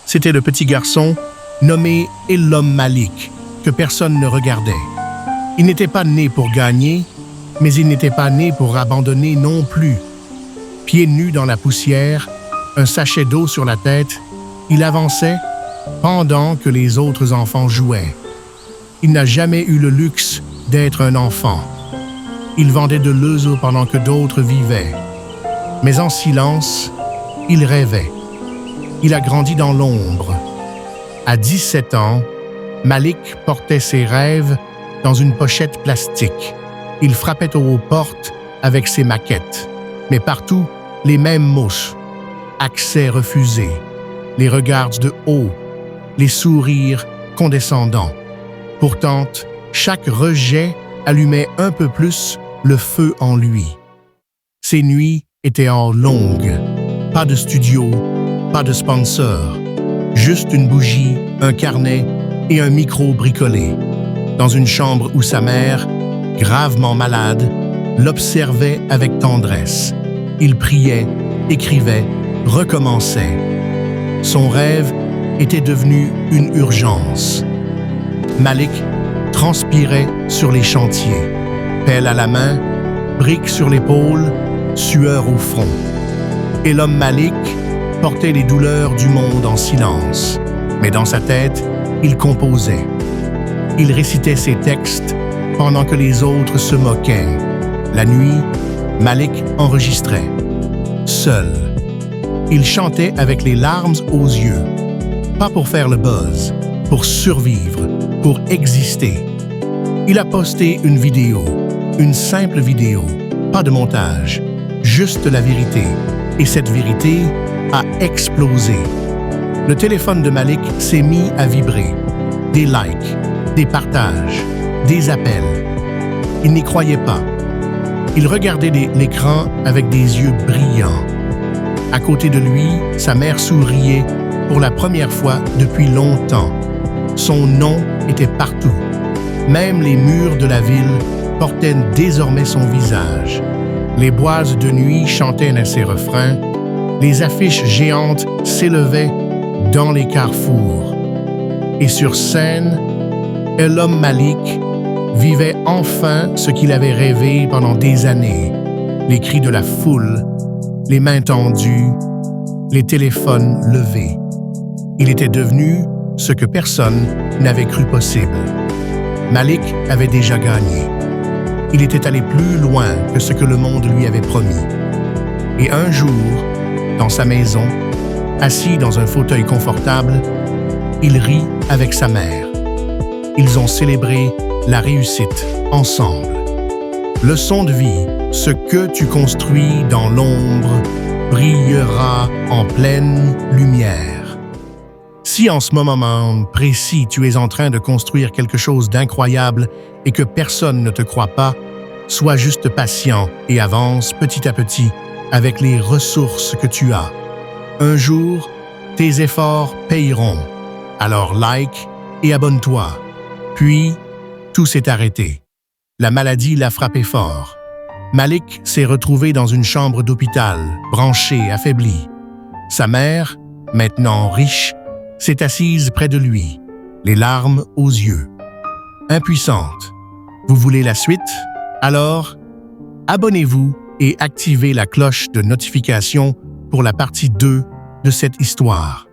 C'était le petit garçon nommé Elam Malik, que personne ne regardait. Il n'était pas né pour gagner, mais il n'était pas né pour abandonner non plus. Pieds nus dans la poussière, un sachet d'eau sur la tête, il avançait pendant que les autres enfants jouaient. Il n'a jamais eu le luxe d'être un enfant. Il vendait de l'euzo pendant que d'autres vivaient. Mais en silence, il rêvait. Il a grandi dans l'ombre. À 17 ans, Malik portait ses rêves dans une pochette plastique. Il frappait aux portes avec ses maquettes. Mais partout, les mêmes mots. Accès refusé. Les regards de haut. Les sourires condescendants. Pourtant, chaque rejet allumait un peu plus le feu en lui. Ses nuits étaient en longues. Pas de studio, pas de sponsor. Juste une bougie, un carnet et un micro bricolé. Dans une chambre où sa mère, gravement malade, l'observait avec tendresse. Il priait, écrivait, recommençait. Son rêve était devenu une urgence. Malik transpirait sur les chantiers, pelle à la main, briques sur l'épaule, sueur au front. Elam Malik portait les douleurs du monde en silence, mais dans sa tête, il composait. Il récitait ses textes pendant que les autres se moquaient. La nuit, Malik enregistrait. Seul. Il chantait avec les larmes aux yeux. Pas pour faire le buzz, pour survivre, pour exister. Il a posté une vidéo, une simple vidéo, pas de montage, juste la vérité. Et cette vérité a explosé. Le téléphone de Malik s'est mis à vibrer. Des likes, des partages, des appels. Il n'y croyait pas. Il regardait l'écran avec des yeux brillants. À côté de lui, sa mère souriait pour la première fois depuis longtemps. Son nom était partout. Même les murs de la ville portaient désormais son visage. Les boîtes de nuit chantaient ses refrains. Les affiches géantes s'élevaient dans les carrefours. Et sur scène, Elam Malik vivait enfin ce qu'il avait rêvé pendant des années. Les cris de la foule, les mains tendues, les téléphones levés. Il était devenu ce que personne n'avait cru possible. Malik avait déjà gagné. Il était allé plus loin que ce que le monde lui avait promis. Et un jour, dans sa maison, assis dans un fauteuil confortable, il rit avec sa mère. Ils ont célébré la réussite ensemble. Leçon de vie, ce que tu construis dans l'ombre brillera en pleine lumière. Si en ce moment précis, tu es en train de construire quelque chose d'incroyable et que personne ne te croit pas, sois juste patient et avance petit à petit avec les ressources que tu as. Un jour, tes efforts payeront. Alors like et abonne-toi. Puis, tout s'est arrêté. La maladie l'a frappé fort. Malik s'est retrouvé dans une chambre d'hôpital, branché, affaibli. Sa mère, maintenant riche, s'est assise près de lui, les larmes aux yeux. Impuissante. Vous voulez la suite? Alors, abonnez-vous et activez la cloche de notification pour la partie 2 de cette histoire.